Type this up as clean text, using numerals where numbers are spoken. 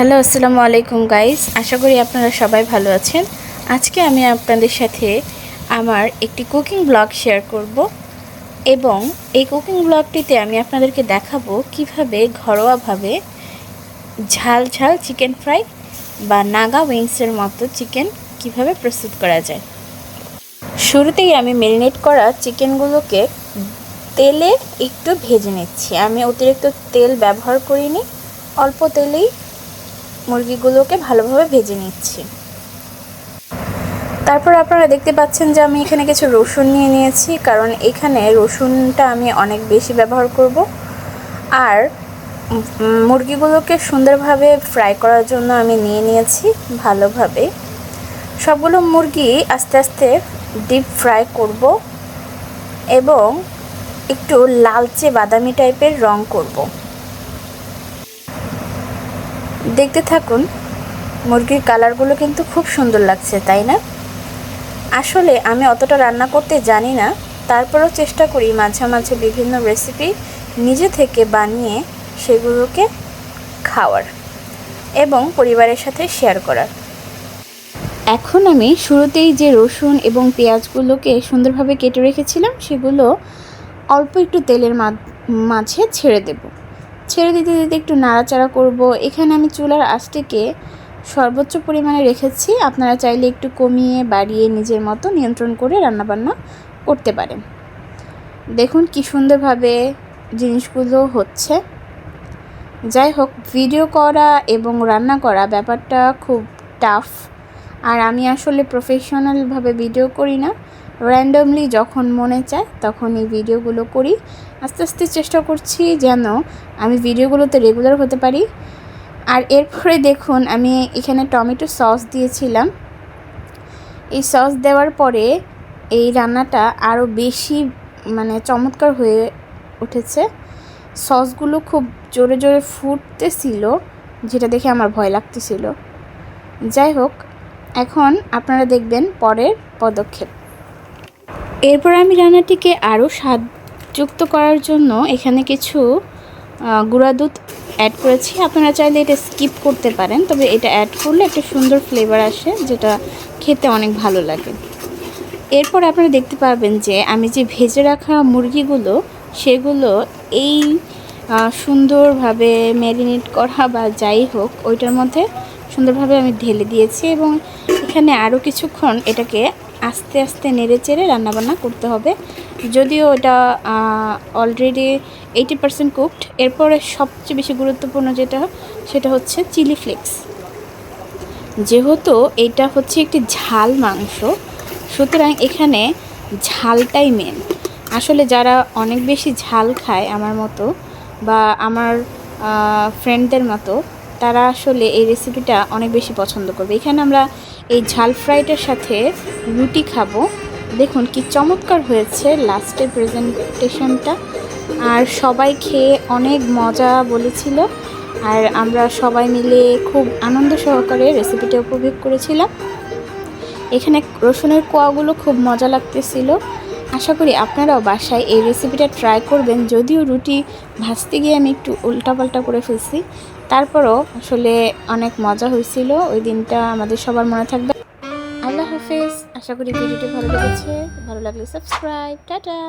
Hello আসসালামু আলাইকুম guys, আশা করি আপনারা সবাই ভালো আছেন। আজকে আমি আপনাদের সাথে আমার একটি কুকিং ব্লগ শেয়ার করব এবং এই কুকিং ব্লগটিতে আমি আপনাদেরকে দেখাবো কিভাবে ঘরোয়াভাবে ঝাল ঝাল চিকেন ফ্রাই বা নাগা উইংসের মতো চিকেন কিভাবে প্রস্তুত করা যায়। শুরুতেই আমি ম্যারিনেট করা চিকেনগুলোকে তেলে একটু ভেজে নিচ্ছি। আমি অতিরিক্ত তেল ব্যবহার করিনি, অল্প তেলেই মুরগিগুলোকে ভালোভাবে ভেজে নিচ্ছি। তারপর আপনারা দেখতে পাচ্ছেন যে আমি এখানে কিছু রসুন নিয়ে নিয়েছি, কারণ এখানে রসুনটা আমি অনেক বেশি ব্যবহার করব। আর মুরগিগুলোকে সুন্দরভাবে ফ্রাই করার জন্য আমি নিয়ে নিয়েছি ভালোভাবে। সবগুলো মুরগি আস্তে আস্তে ডিপ ফ্রাই করব এবং একটু লালচে বাদামি টাইপের রং করব। দেখতে থাকুন, মুরগির কালারগুলো কিন্তু খুব সুন্দর লাগছে, তাই না? আসলে আমি অতটা রান্না করতে জানি না, তারপরেও চেষ্টা করি মাঝে মাঝে বিভিন্ন রেসিপি নিজে থেকে বানিয়ে সেগুলোকে খাওয়ার এবং পরিবারের সাথে শেয়ার করার। এখন আমি শুরুতেই যে রসুন এবং পেঁয়াজগুলোকে সুন্দরভাবে কেটে রেখেছিলাম সেগুলো অল্প একটু তেলের মাঝে ছেড়ে দেব। ছেড়ে দিতে দিতে একটু নাড়াচাড়া করব। এখানে আমি চুলার আঁচটিকে সর্বোচ্চ পরিমাণে রেখেছি। আপনারা চাইলে একটু কমিয়ে বাড়িয়ে নিজের মতো নিয়ন্ত্রণ করে রান্নাবান্না করতে পারেন। দেখুন কি সুন্দরভাবে জিনিসগুলো হচ্ছে। যাই হোক, ভিডিও করা এবং রান্না করা ব্যাপারটা খুব টাফ। আর আমি আসলে প্রফেশনালভাবে ভিডিও করি না, র্যান্ডমলি যখন মনে চায় তখন এই ভিডিওগুলো করি। আস্তে আস্তে চেষ্টা করছি যেন আমি ভিডিওগুলোতে রেগুলার হতে পারি। আর এরপরে দেখুন, আমি এখানে টমেটো সস দিয়েছিলাম। এই সস দেওয়ার পরে এই রান্নাটা আরও বেশি চমৎকার হয়ে উঠেছে। সসগুলো খুব জোরে জোরে ফুটতেছিল, যেটা দেখে আমার ভয় লাগতেছিল। যাই হোক, এখন আপনারা দেখবেন পরের পদক্ষেপ। এরপর আমি রান্নাটিকে আরও স্বাদযুক্ত করার জন্য এখানে কিছু গুঁড়া দুধ অ্যাড করেছি। আপনারা চাইলে এটা স্কিপ করতে পারেন, তবে এটা অ্যাড করলে একটা সুন্দর ফ্লেভার আসে, যেটা খেতে অনেক ভালো লাগে। এরপর আপনারা দেখতে পাবেন যে আমি যে ভেজে রাখা মুরগিগুলো সেগুলো এই সুন্দরভাবে ম্যারিনেট করা বা যাই হোক ওইটার মধ্যে সুন্দরভাবে আমি ঢেলে দিয়েছি এবং এখানে আরও কিছুক্ষণ এটাকে আস্তে আস্তে নেড়ে চেড়ে রান্নাবান্না করতে হবে। যদিও এটা অলরেডি 80% কুকড। এরপরে সবচেয়ে বেশি গুরুত্বপূর্ণ সেটা হচ্ছে চিলি ফ্লেক্স। যেহেতু এটা হচ্ছে একটি ঝাল মাংস, সুতরাং এখানে ঝালটাই মেন। আসলে যারা অনেক বেশি ঝাল খায় আমার মতো বা আমার ফ্রেন্ডদের মতো, তারা আসলে এই রেসিপিটা অনেক বেশি পছন্দ করবে। এখানে আমরা এই ঝাল ফ্রাইটার সাথে রুটি খাবো। দেখুন কি চমৎকার হয়েছে লাস্টের প্রেজেন্টেশনটা। আর সবাই খেয়ে অনেক মজা বলেছিল, আর আমরা সবাই মিলে খুব আনন্দ সহকারে রেসিপিটা উপভোগ করেছিলাম। এখানে রসুনের কোয়াগুলো খুব মজা লাগতেছিল। আশা করি আপনারাও বাসায় এই রেসিপিটা ট্রাই করবেন। যদিও রুটি ভাজতে গিয়ে আমি একটু উল্টাপাল্টা করে ফেলছি, তারপরও আসলে অনেক মজা হয়েছিল। ওই দিনটা আমাদের সবার মনে থাকবে। আল্লাহ হাফেজ। আশা করি ভিডিওটি ভালো লেগেছে। ভালো লাগলে সাবস্ক্রাইব। টাটা।